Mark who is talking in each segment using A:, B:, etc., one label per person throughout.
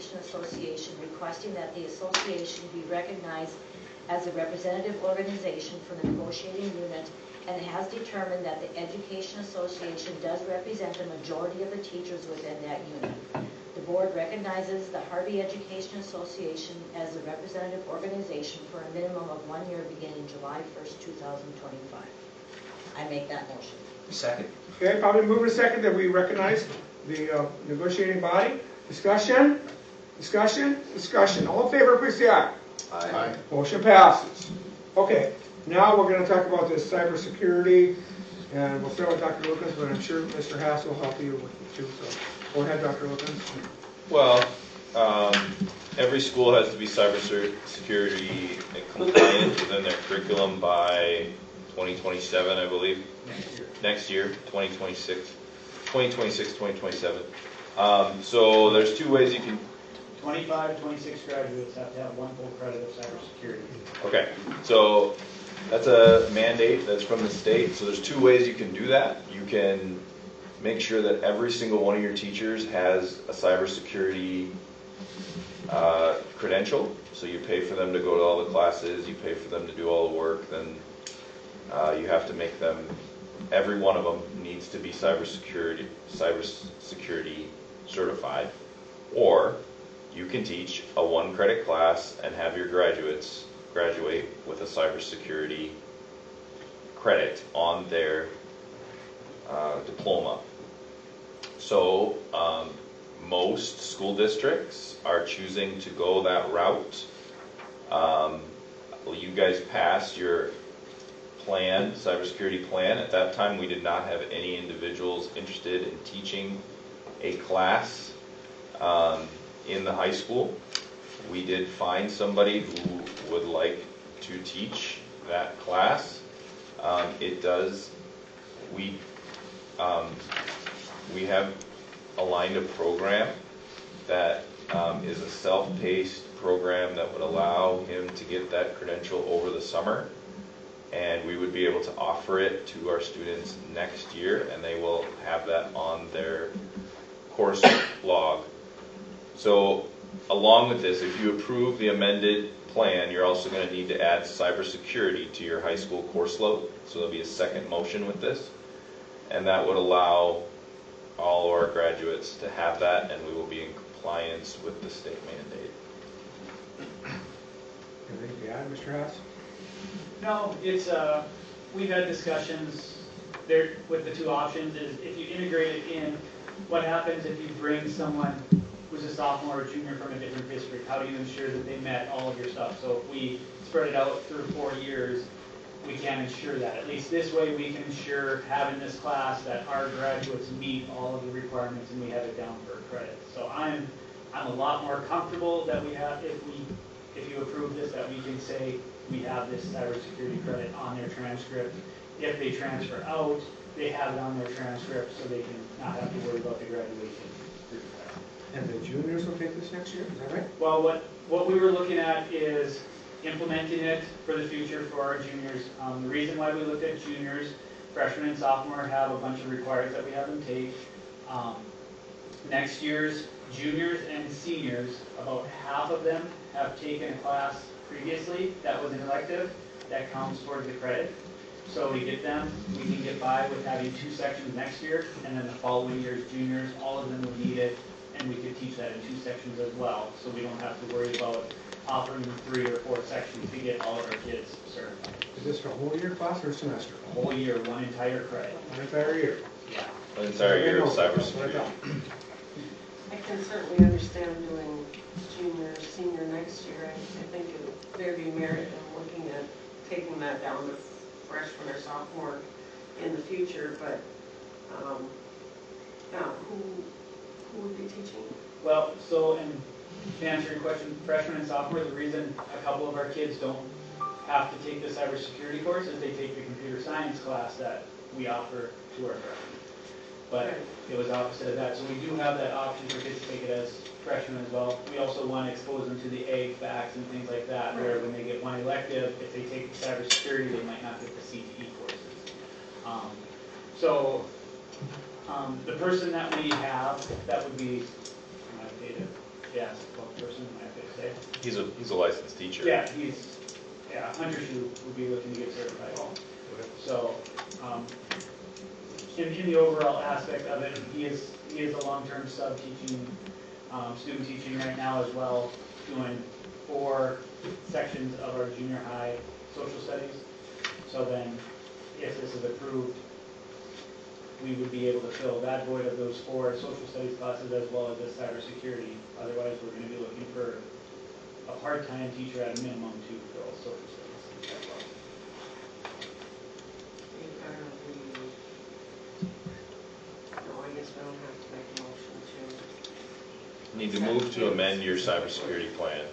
A: Education Association requesting that the association be recognized as a representative organization for the negotiating unit, and has determined that the Education Association does represent the majority of the teachers within that unit. The board recognizes the Harvey Education Association as a representative organization for a minimum of 1 year beginning July 1st, 2025. I make that motion.
B: Second.
C: Okay, probably move in a second that we recognize the negotiating body. Discussion? Discussion? Discussion. All in favor, please say aye.
B: Aye. Motion
C: passes. Okay, now we're going to talk about this cybersecurity, and we'll start with Dr. Lukens, but I'm sure Mr. Hass will help you with it too. So go ahead, Dr. Lukens.
D: Well, every school has to be cybersecurity compliant within their curriculum by 2027, I believe. Next year, 2026, 2027. So there's two ways you can.
E: 25 to 26 graduates have to have 1 full credit of cybersecurity.
D: Okay, so that's a mandate that's from the state. So there's two ways you can do that. You can make sure that every single one of your teachers has a cybersecurity credential. So you pay for them to go to all the classes, you pay for them to do all the work, then you have to make them, every one of them needs to be cybersecurity certified. Or you can teach a 1 credit class and have your graduates graduate with a cybersecurity credit on their diploma. So most school districts are choosing to go that route. You guys passed your plan, cybersecurity plan. At that time, we did not have any individuals interested in teaching a class in the high school. We did find somebody who would like to teach that class. We have aligned a program that is a self-paced program that would allow him to get that credential over the summer, and we would be able to offer it to our students next year, and they will have that on their course log. So along with this, if you approve the amended plan, you're also going to need to add cybersecurity to your high school course load. So there'll be a second motion with this, and that would allow all of our graduates to have that, and we will be in compliance with the state mandate.
C: Anything to add, Mr. Hass?
E: No, it's we've had discussions there with the 2 options. Is if you integrate it in, what happens if you bring someone who's a sophomore or junior from a different district? How do you ensure that they met all of your stuff? So if we spread it out through 4 years, we can ensure that. At least this way we can ensure having this class that our graduates meet all of the requirements and we have it down for credit. So I'm a lot more comfortable that we have, if you approve this, that we can say we have this cybersecurity credit on their transcript. If they transfer out, they have it on their transcript so they can not have to worry about the graduation.
C: And the juniors will take this next year, is that right?
E: Well, what we were looking at is implementing it for the future for our juniors. The reason why we looked at juniors, freshmen and sophomore have a bunch of requirements that we have them take. Next year's juniors and seniors, about half of them have taken a class previously that was an elective that counts towards the credit. So we get them, we can get by with having 2 sections next year, and then the following year's juniors, all of them would need it, and we could teach that in 2 sections as well. So we don't have to worry about offering 3 or 4 sections to get all of our kids certified.
C: Is this for a whole year class or a semester?
E: A whole year, 1 entire credit.
C: 1 entire year?
E: Yeah.
D: An entire year of cybersecurity.
F: I can certainly understand doing junior, senior next year. I think there'd be merit in looking at taking that down to freshman or sophomore in the future, but who would be teaching?
E: Well, so, and to answer your question, freshmen and sophomore, the reason a couple of our kids don't have to take the cybersecurity course is they take the computer science class that we offer to our freshmen. But it was opposite of that. So we do have that option for kids to take it as freshmen as well. We also want to expose them to the ag, facts, and things like that, where when they get 1 elective, if they take the cybersecurity, they might not get the CTE courses. The person that we have, that would be, yeah,
D: He's a licensed teacher.
E: Yeah, Hunter Shoe would be looking to get certified. So, in the overall aspect of it, he is a long-term sub teaching, student teaching right now as well, doing 4 sections of our junior high social studies. So then, if this is approved, we would be able to fill that void of those 4 social studies classes as well as the cybersecurity. Otherwise, we're going to be looking for a part-time teacher at a minimum to fill social studies as well.
F: No, I guess we don't have to make a motion to.
D: Need to move to amend your cybersecurity plan.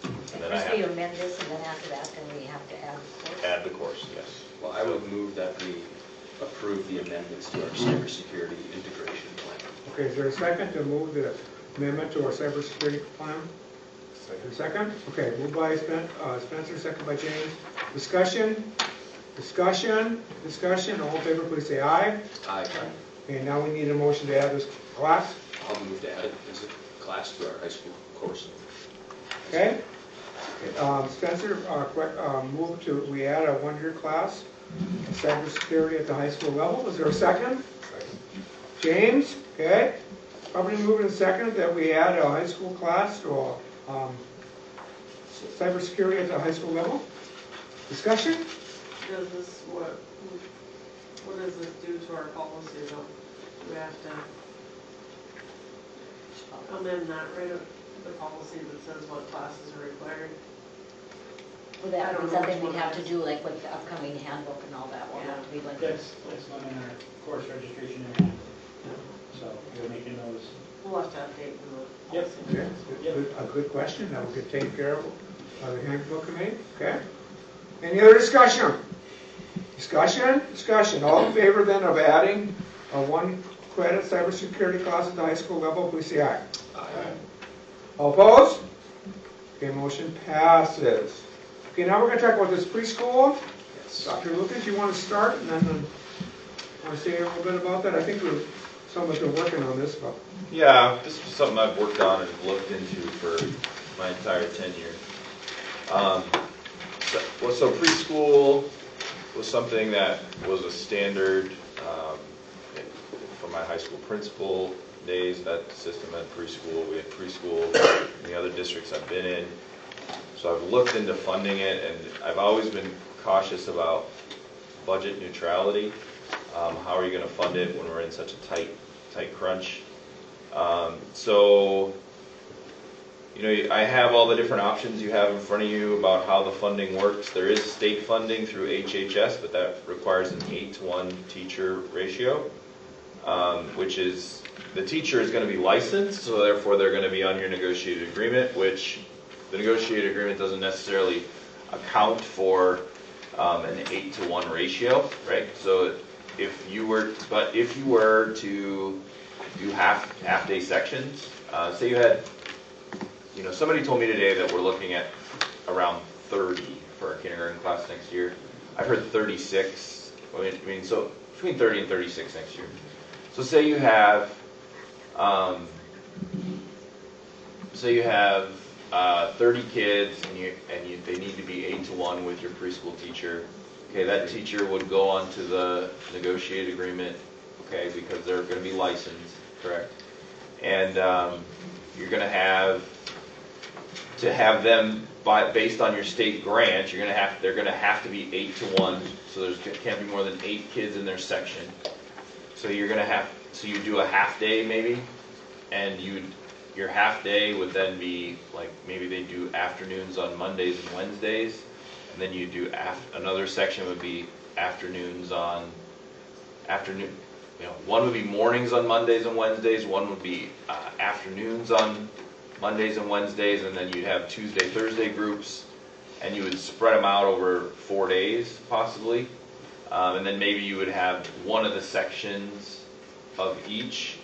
D: And then I
A: First we
D: have
A: amend this, and then after that, then we have to add the course.
D: to add the course, yes.
B: Well, I would move that we approve the amendments to our cybersecurity integration plan.
C: Okay, is there a second to move the amendment to our cybersecurity plan? Second? Okay, moved by Spencer, second by James. Discussion? All in favor, please say aye.
B: Aye.
C: Okay, now we need a motion to add this class.
B: I'll move to add it as a class to our high school course.
C: Okay? Spencer, move to, we add a 1-year class, cybersecurity at the high school level. Is there a second? James, okay? Probably moving in second that we add a high school class to cybersecurity at the high school level. Discussion?
F: Does this, what does this do to our policy though? We have to amend that, right, the policy that says what classes are required?
A: Would that
F: I
A: be
F: don't know
A: something
F: which
A: we'd
F: one
A: have
F: it
A: to
F: is.
A: do, like with the upcoming handbook and all that? We'll have to be like.
E: That's one in our course registration area. So we're making those.
F: We'll have to update the
E: Yep.
F: policy.
C: Okay, a good question. That will get taken care of by the handbook committee. Okay? Any other discussion? Discussion. All in favor then of adding a 1-credit cybersecurity class at the high school level, please say aye.
B: Aye.
C: All opposed? Okay, motion passes. Okay, now we're going to talk about this preschool.
B: Yes.
C: Dr. Lukens, you want to start and then want to say a little bit about that? I think some of us have been working on this, but
D: Yeah, this is something I've worked on and looked into for my entire tenure. So preschool was something that was a standard from my high school principal days. That system had preschool. We had preschool in the other districts I've been in. So I've looked into funding it, and I've always been cautious about budget neutrality. How are you going to fund it when we're in such a tight crunch? So, you know, I have all the different options you have in front of you about how the funding works. There is state funding through HHS, but that requires an 8-to-1 teacher ratio, which is, the teacher is going to be licensed, so therefore they're going to be on your negotiated agreement, which the negotiated agreement doesn't necessarily account for an 8-to-1 ratio, right? So if you were to do half-day sections, say you had, you know, somebody told me today that we're looking at around 30 for our kindergarten class next year. I've heard 36. I mean, so between 30 and 36 next year. So say you have 30 kids, and they need to be 8-to-1 with your preschool teacher. Okay, that teacher would go on to the negotiated agreement, okay, because they're going to be licensed, correct? And you're going to have them based on your state grant. They're going to have to be 8-to-1, so there can't be more than 8 kids in their section. So you do a half day maybe, and your half day would then be like, maybe they do afternoons on Mondays and Wednesdays, and then you do another section would be afternoons on one would be mornings on Mondays and Wednesdays, one would be afternoons on Mondays and Wednesdays, and then you'd have Tuesday, Thursday groups, and you would spread them out over 4 days possibly, and then maybe you would have one of the sections of each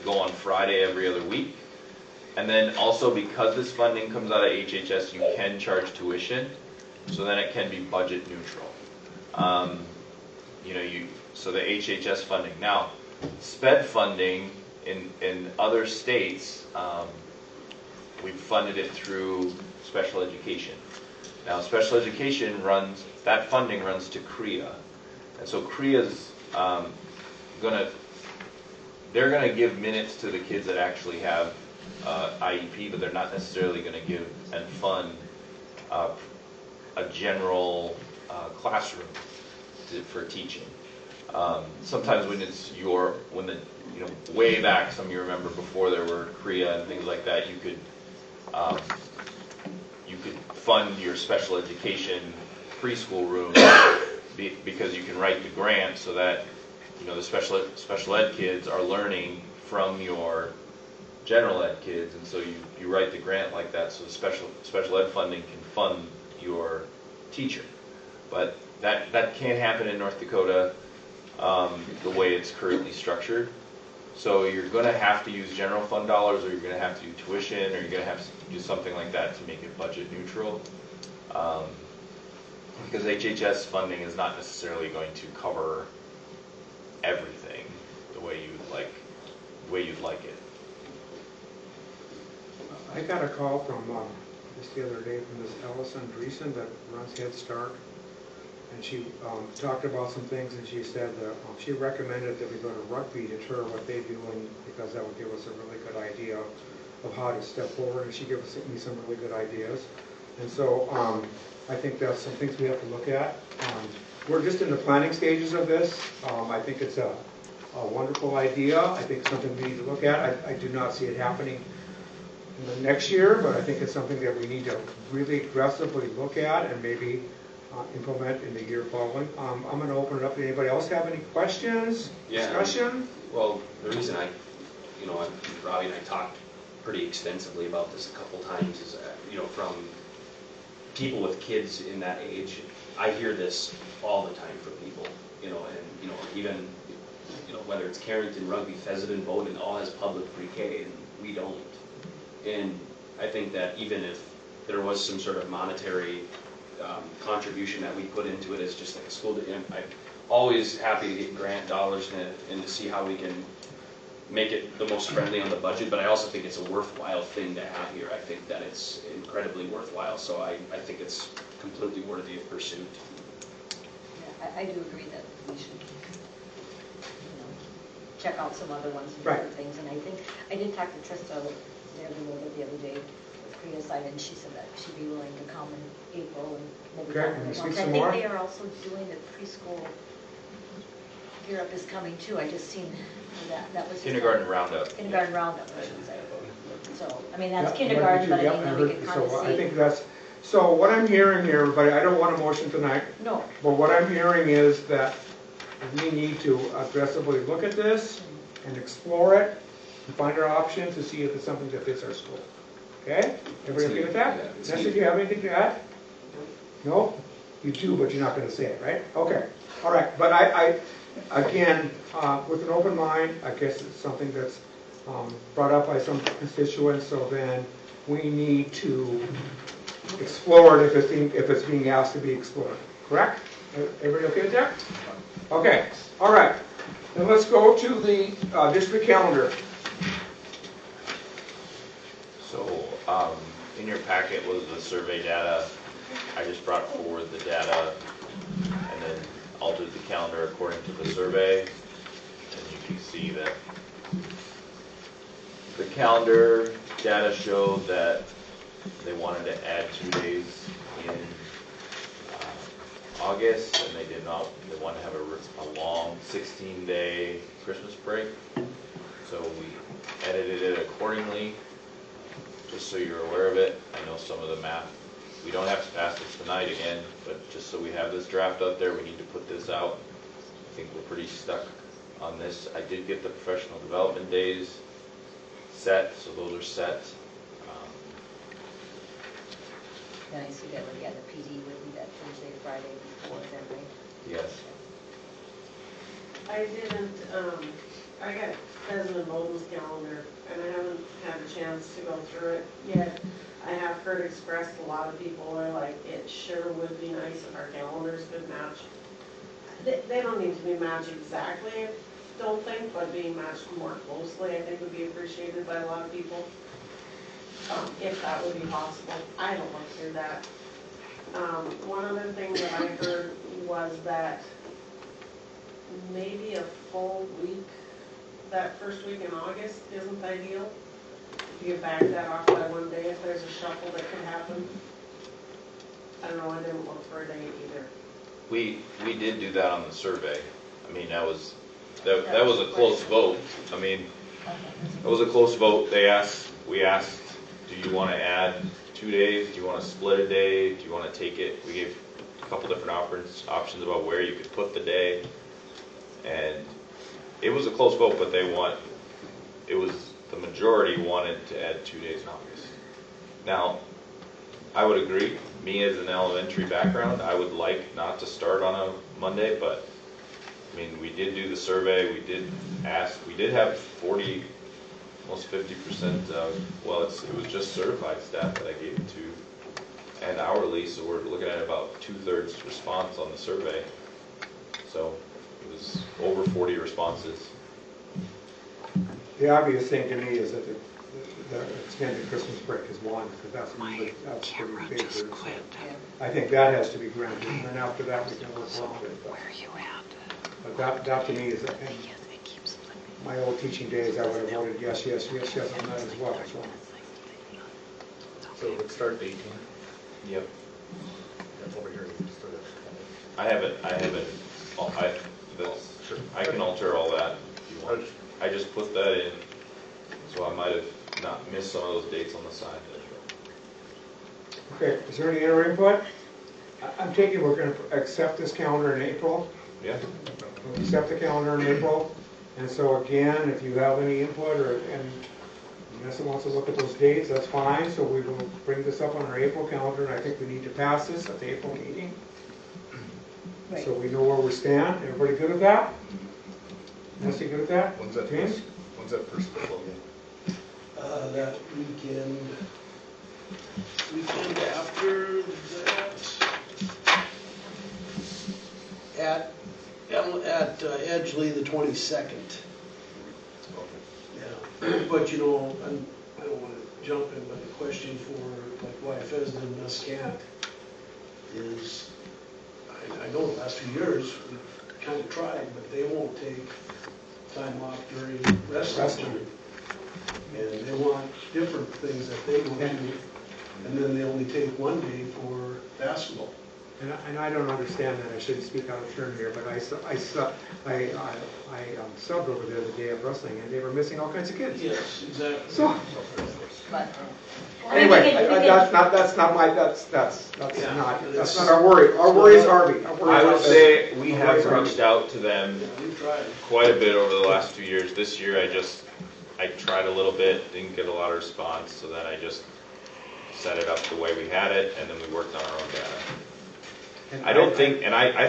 D: go on Friday every other week. And then also, because this funding comes out of HHS, you can charge tuition, so then it can be budget neutral. So the HHS funding. Now, SPED funding in other states we've funded it through special education. Now, special education runs, that funding runs to CREA. And so CREA's they're gonna give minutes to the kids that actually have IEP, but they're not necessarily gonna give and fund a general classroom for teaching. Sometimes when it's way back, some of you remember before there were CREA and things like that, you could fund your special education preschool room because you can write the grant so that the special ed kids are learning from your general ed kids, and so you write the grant like that so the special ed funding can fund your teacher. But that can't happen in North Dakota the way it's currently structured. So you're going to have to use general fund dollars, or you're going to have to do tuition, or you're going to have to do something like that to make it budget neutral. Because HHS funding is not necessarily going to cover everything the way you'd like it.
C: I got a call from just the other day from this Allison Dreesen that runs Head Start, and she talked about some things, and she said that she recommended that we go to Rugby to tour what they do, and because that would give us a really good idea of how to step forward, and she gave me some really good ideas. And so I think that's some things we have to look at. We're just in the planning stages of this. I think it's a wonderful idea. I think it's something we need to look at. I do not see it happening in the next year, but I think it's something that we need to really aggressively look at and maybe implement in the year following. I'm going to open it up to anybody else have any questions, discussion?
B: Well, the reason Robbie and I talked pretty extensively about this a couple times is, from people with kids in that age, I hear this all the time from people, and even, whether it's Carrington, Rugby, Fezzen, Bowdoin, all has public pre-K, and we don't. And I think that even if there was some sort of monetary contribution that we put into it as just like a school, I'm always happy to get grant dollars and to see how we can make it the most friendly on the budget, but I also think it's a worthwhile thing to have here. I think that it's incredibly worthwhile, so I think it's completely worthy of pursuit.
A: Yeah, I do agree that we should check out some other ones and different things, and I think I did talk to Trista the other day with CREA side, and she said that she'd be willing to come in April and maybe talk to them. I think they are also doing the preschool Gear Up is coming too. I just seen that was
D: Kindergarten Roundup.
A: Kindergarten Roundup, I should say. So, I mean, that's kindergarten, but I mean, we could kind of see.
C: I think that's, so what I'm hearing here, everybody, I don't want a motion tonight.
A: No.
C: But what I'm hearing is that we need to aggressively look at this and explore it and find our options to see if it's something that fits our school. Okay? Everybody okay with that? Nancy, do you have anything to add? No? You do, but you're not going to say it, right? Okay. All right. But I again, with an open mind, I guess it's something that's brought up by some constituents, so then we need to explore it if it's being asked to be explored. Correct? Everybody okay with that? Okay. All right. Then let's go to the district calendar.
D: So in your packet was the survey data. I just brought forward the data and then altered the calendar according to the survey. And you can see that the calendar data showed that they wanted to add 2 days in August, and they did not. They wanted to have a long 16-day Christmas break. So we edited it accordingly, just so you're aware of it. I know some of the math. We don't have to pass this tonight again, but just so we have this draft out there, we need to put this out. I think we're pretty stuck on this. I did get the professional development days set, so those are set.
A: Then I see that when you had the PD would be that Thursday, Friday before then, right?
D: Yes.
F: I didn't, I got Pheasant and Bowden's calendar, and I haven't had a chance to go through it yet. I have heard expressed, a lot of people are like, it sure would be nice if our calendars could match. They don't need to be matched exactly, I don't think, but being matched more closely, I think would be appreciated by a lot of people. if that would be possible. I don't want to do that. One other thing that I heard was that maybe a full week, that first week in August isn't ideal. If you back that off by one day, if there's a shuffle that could happen. I don't know, I didn't look for a date either.
D: We did do that on the survey. I mean, that was a close vote. I mean, it was a close vote. We asked, do you want to add 2 days? Do you want to split a day? Do you want to take it? We gave a couple different options about where you could put the day. And it was a close vote, but the majority wanted to add 2 days in August. Now, I would agree, me as an elementary background, I would like not to start on a Monday, but I mean, we did do the survey, we did have 40, almost 50% well, it was just certified staff that I gave it to, and hourly, so we're looking at about 2/3 response on the survey. So it was over 40 responses.
C: The obvious thing to me is that the extended Christmas break is one, because that's pretty big. So I think that has to be granted, and then after that we can work around it. But that to me is, in my old teaching days, I would have voted yes on that as well.
G: So it would start the 18th?
D: Yep.
G: That's over here.
D: I can alter all that if you want. I just put that in, so I might have not missed some of those dates on the side.
C: Okay, is there any other input? I'm taking we're going to accept this calendar in April.
D: Yeah.
C: We'll accept the calendar in April. And so again, if you have any input and Vanessa wants to look at those dates, that's fine. So we will bring this up on our April calendar, and I think we need to pass this at the April meeting.
A: Right.
C: So we know where we stand. Everybody good with that? Vanessa, you good with that?
G: When's that
C: James?
G: When's that first football game?
H: That weekend after that, at Edgeley, the 22nd. Yeah, but you know, I don't want to jump in, but the question for like why Fezda and Muscat is, I know the last few years we kind of tried, but they won't take time off during wrestling time. And they want different things that they go to, and then they only take one day for basketball.
C: And I don't understand that. I shouldn't speak out of turn here, but I subbed over there the day of wrestling, and they were missing all kinds of kids.
H: Yes, exactly.
C: So
A: But,
C: anyway, that's not our worry. Our worry is Harvey.
D: I would say we have reached out to them
H: Yeah, we've tried.
D: quite a bit over the last 2 years. This year I tried a little bit, didn't get a lot of response, so then I just set it up the way we had it, and then we worked on our own data. I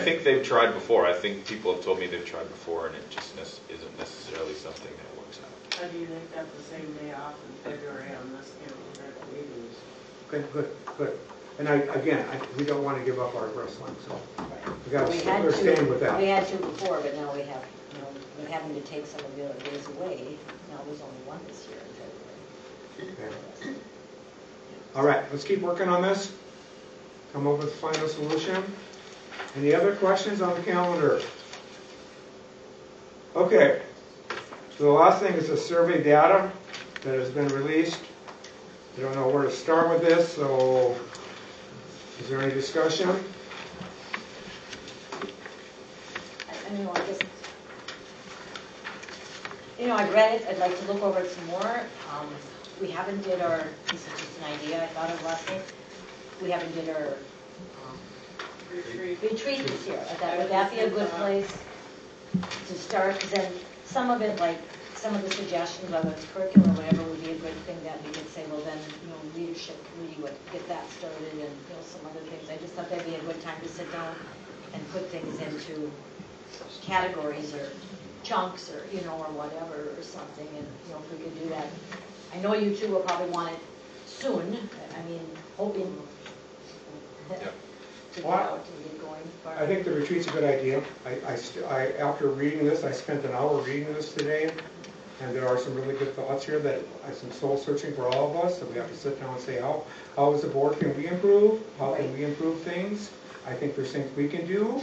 D: think they've tried before. I think people have told me they've tried before, and it just isn't necessarily something that works out.
F: How do you think that's the same day off in February on this calendar that we use?
C: Okay, good. And we don't want to give up our wrestling, so we got
A: we
C: to stay with that.
A: We had to before, but now we have, we're having to take some of the other days away. Now there's only one this year in February.
C: Okay. All right, let's keep working on this. Come up with a final solution. Any other questions on the calendar? Okay. So the last thing is the survey data that has been released. We don't know where to start with this, so is there any discussion?
A: I've read it. I'd like to look over it some more. We haven't did our, this is just an idea I thought of last night. We haven't did our retreat this year. Would that be a good place to start? Because then some of it, like some of the suggestions, whether it's curriculum or whatever, would be a good thing that we could say, well then, leadership committee would get that started and, some other things. I just thought that'd be a good time to sit down and put things into categories or chunks or, or whatever or something. And, if we could do that. I know you two will probably want it soon. Hoping to get out and get going. But
C: I think the retreat's a good idea. After reading this, I spent an hour reading this today, And there are some really good thoughts here that, some soul searching for all of us, that we have to sit down and say, how as a board can we improve? How can we improve things? I think there's things we can do.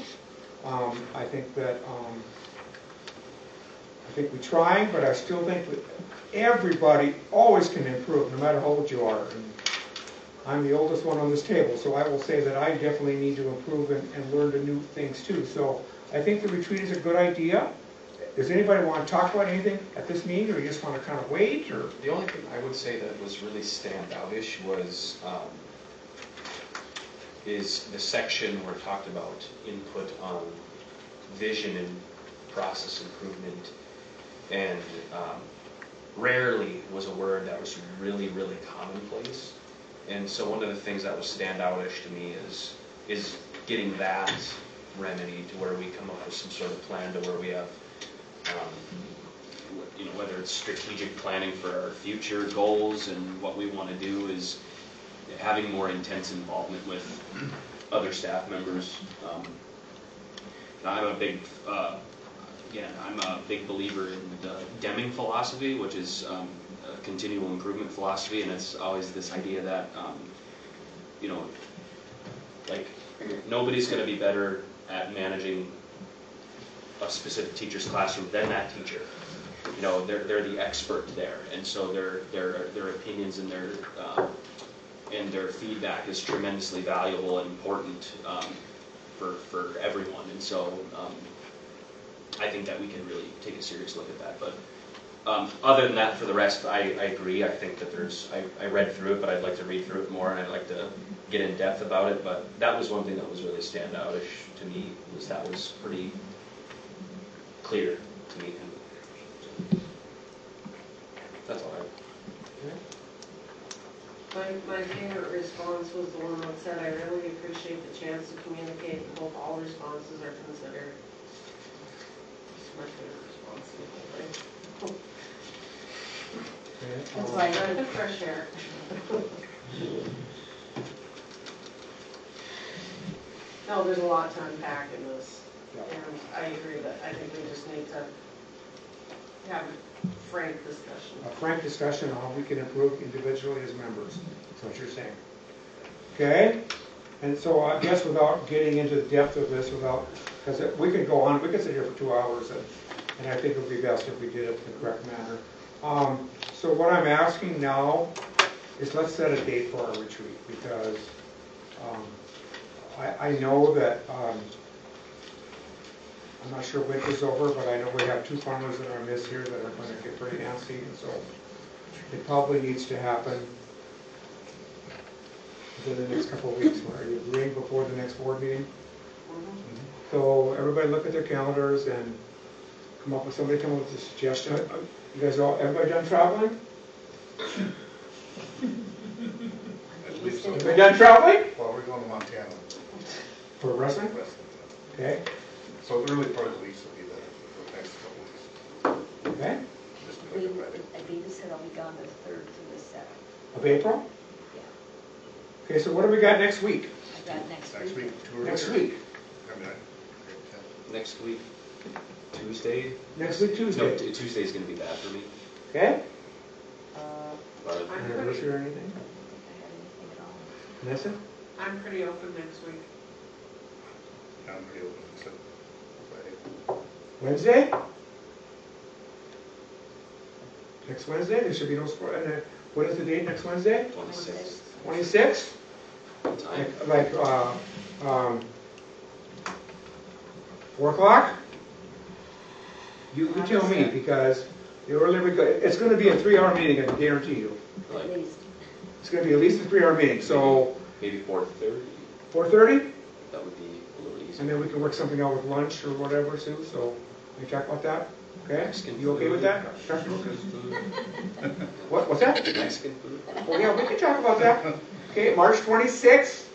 C: I think that, I think we're trying, but I still think that everybody always can improve, no matter how old you are. And I'm the oldest one on this table, so I will say that I definitely need to improve and learn the new things too. So I think the retreat is a good idea. Does anybody want to talk about anything at this meeting, or you just want to kind of wait? Or
B: The only thing I would say that was really standout-ish was is the section where it talked about input on vision and process improvement, and rarely was a word that was really, really commonplace. And so one of the things that was standout-ish to me is getting that remedy to where we come up with some sort of plan to where we have, whether it's strategic planning for our future goals and what we want to do, is having more intense involvement with other staff members. I'm a big, I'm a big believer in the Deming philosophy, which is a continual improvement philosophy, and it's always this idea that, like, nobody's going to be better at managing a specific teacher's classroom than that teacher. They're the expert there, and so their opinions and their feedback is tremendously valuable and important for everyone. And so I think that we can really take a serious look at that. But other than that, for the rest, I agree. I think that I read through it, but I'd like to read through it more, and I'd like to get in depth about it. But that was one thing that was really standout-ish to me, was that was pretty clear to me. That's all
F: My favorite response was the one that said, "I really appreciate the chance to communicate and hope all responses are considered." It's my favorite response to the whole thing. It's like, breath of fresh air. No, there's a lot to unpack in this, and I agree that I think we just need to have a frank discussion.
C: a frank discussion on how we can improve individually as members. That's what you're saying. Okay? And so I guess without getting into the depth of this, because we could go on, we could sit here for 2 hours, and I think it would be best if we did it in the correct manner. So what I'm asking now is, let's set a date for our retreat, because I know that, I'm not sure winter's over, but I know we have 2 farmers in our midst here that are going to get pretty antsy, and so it probably needs to happen within the next couple of weeks. Are you agreeing before the next board meeting? So everybody look at their calendars and come up with a suggestion. You guys everybody done traveling?
G: At least so.
C: Everybody done traveling?
G: Well, we're going to Montana.
C: For wrestling?
G: Wrestling.
C: Okay.
G: So the early part of the weeks will be there for the next couple of weeks.
C: Okay.
G: Just to
A: We,
G: make it ready.
A: Aviva said I'll be gone the 3rd through the 7th.
C: Of April?
A: Yeah.
C: Okay, so what do we got next week?
A: I got next
G: Next
A: week.
G: week, tour.
C: Next week.
G: I mean,
B: Next week, Tuesday.
C: Next week,
B: No,
C: Tuesday.
B: Tuesday's going to be bad for me.
C: Okay?
B: But
F: I'm pretty,
C: Anniversary or anything?
A: I don't think I have anything at all.
C: Vanessa?
F: I'm pretty open next week.
G: I'm pretty open, except Friday.
C: Wednesday? Next Wednesday? There should be no sport. And what is the date next Wednesday?
B: 26th.
C: 26th?
B: Time.
C: Like 4 o'clock? You tell me, because the earlier we go, it's going to be a 3-hour meeting, I can guarantee you.
A: At
B: Like
A: least.
C: It's going to be at least a 3-hour meeting, so
B: maybe 4:30.
C: 4:30?
B: That would be a little easier.
C: And then we can work something out with lunch or whatever, Sue, so we talk about that? Okay?
B: Mexican
C: You okay with
B: food.
C: that? Dr. Lukens? What's that?
B: Mexican food.
C: Oh yeah, we can talk about that. Okay, March 26th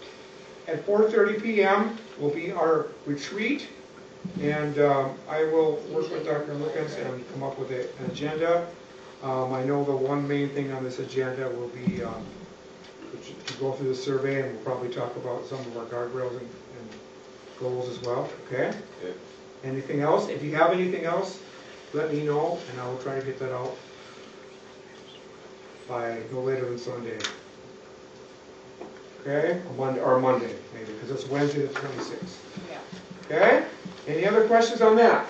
C: at 4:30 p.m. will be our retreat. And I will work with Dr. Lukens and come up with an agenda. I know the one main thing on this agenda will be to go through the survey, and we'll probably talk about some of our guardrails and goals as well, okay?
B: Okay.
C: Anything else? If you have anything else, let me know, and I will try to get that out by no later than Sunday. Okay, or Monday, maybe, because it's Wednesday the 26th.
A: Yeah.
C: Okay, any other questions on that?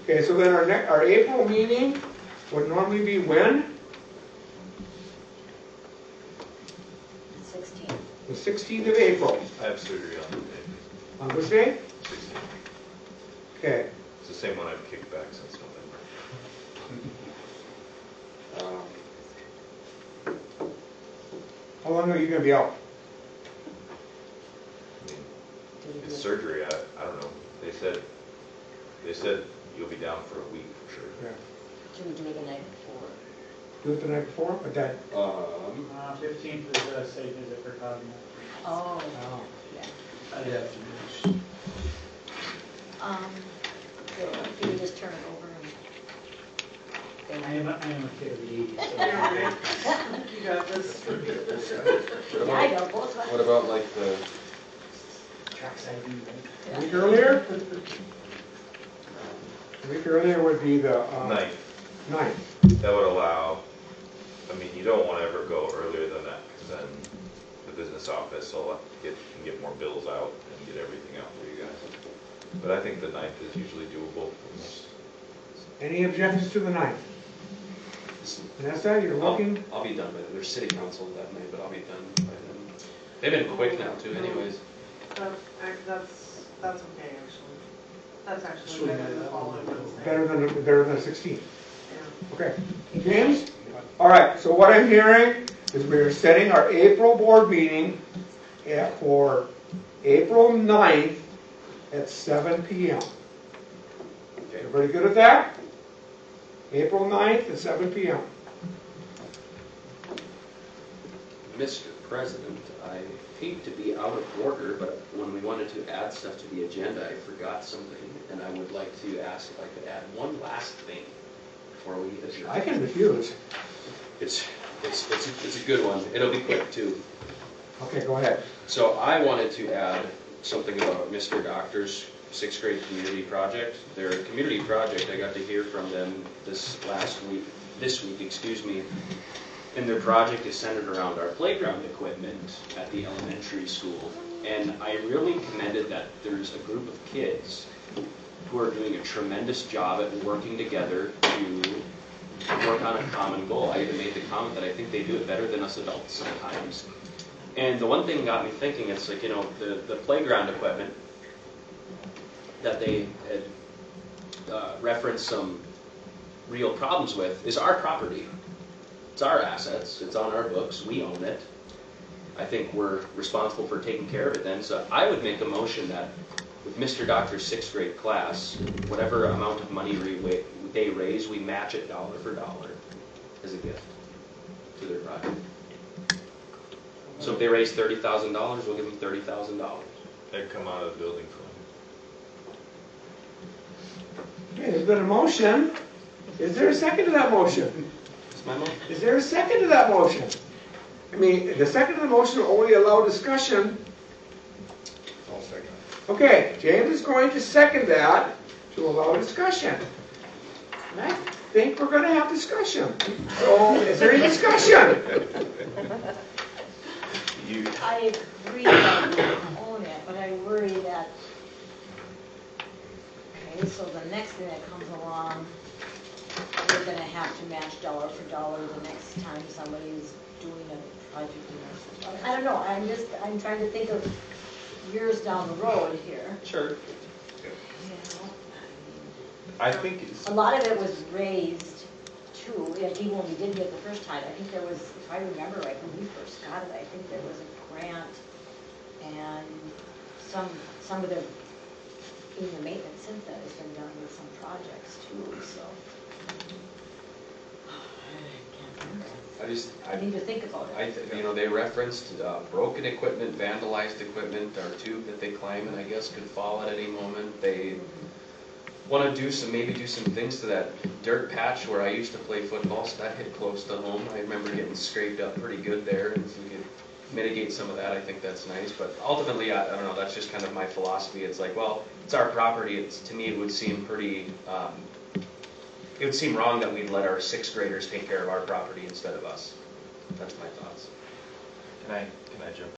C: Okay, so then our April meeting would normally be when?
A: 16.
C: The 16th of April.
D: I have surgery on the day.
C: On which day?
D: 16.
C: Okay,
D: It's the same one I've kicked back since November.
C: how long are you gonna be out?
D: I mean, it's surgery, I don't know. They said you'll be down for a week for sure.
C: Yeah.
A: Should we do it the night before?
C: Do it the night before, or that?
E: 15th is a state visit for Cosmo.
A: Oh,
C: Oh.
A: yeah.
H: I'd have to miss.
A: Do we just turn it over and?
E: I am a kid of the 80s, so.
F: Yeah, right. You got this.
A: Yeah, I know, both of us.
B: What about like the,
E: Tracks ID, right?
C: A week earlier? A week earlier would be the 9th.
D: That would allow, I mean, you don't want to ever go earlier than that, because then the business office will can get more bills out and get everything out for you guys. But I think the 9th is usually doable for most.
C: Any objections to the 9th? Vanessa, you're looking?
B: I'll be done by then. There's city council that night, but I'll be done by then. They've been quick now too anyways.
F: That's okay, actually. That's actually better than the following Wednesday.
C: Better than 16th.
F: Yeah.
C: Okay. James? All right, so what I'm hearing is we're setting our April board meeting for April 9th at 7 p.m.
B: Okay.
C: Everybody good at that? April 9th at 7 p.m.
B: Mr. President, I hate to be out of order, but when we wanted to add stuff to the agenda, I forgot something, and I would like to ask if I could add one last thing before we adjourn.
C: I can refuse.
B: It's a good one. It'll be quick too.
C: Okay, go ahead.
B: So I wanted to add something about Mr. Doctor's 6th grade community project. Their community project, I got to hear from them this week, excuse me, and their project is centered around our playground equipment at the elementary school. And I really commended that there's a group of kids who are doing a tremendous job at working together to work on a common goal. I even made the comment that I think they do it better than us adults sometimes. And the one thing got me thinking, it's like, the playground equipment that they had referenced some real problems with is our property. It's our assets, it's on our books, we own it. I think we're responsible for taking care of it then. So I would make a motion that with Mr. Doctor's 6th grade class, whatever amount of money they raise, we match it dollar for dollar as a gift to their project. So if they raise $30,000, we'll give them $30,000.
D: That'd come out of the building fund.
C: Okay, there's been a motion. Is there a second to that motion?
B: That's my motion.
C: Is there a second to that motion? I mean, the second to the motion will only allow discussion.
G: I'll second.
C: Okay, James is going to second that to allow discussion. And I think we're going to have discussion. So, is there any discussion?
A: I agree that we own it, but I worry that, okay, so the next thing that comes along, we're gonna have to match dollar for dollar the next time somebody's doing a project in our. I don't know, I'm trying to think of years down the road here.
B: Sure.
A: You know,
D: I think it's,
A: a lot of it was raised too, even when we did get it the first time. I think there was, if I remember right, when we first got it, I think there was a grant and some of the, even the maintenance since that has been done with some projects too, so. I can't remember. I need to think about it.
B: They referenced broken equipment, vandalized equipment, our tube that they climb and I guess could fall at any moment. They want to maybe do some things to that dirt patch where I used to play football, so that hit close to home. I remember getting scraped up pretty good there, and if we could mitigate some of that, I think that's nice. But ultimately, I don't know, that's just kind of my philosophy. It's like, well, it's our property. To me, it would seem pretty it would seem wrong that we'd let our sixth graders take care of our property instead of us. That's my thoughts.
D: Can I jump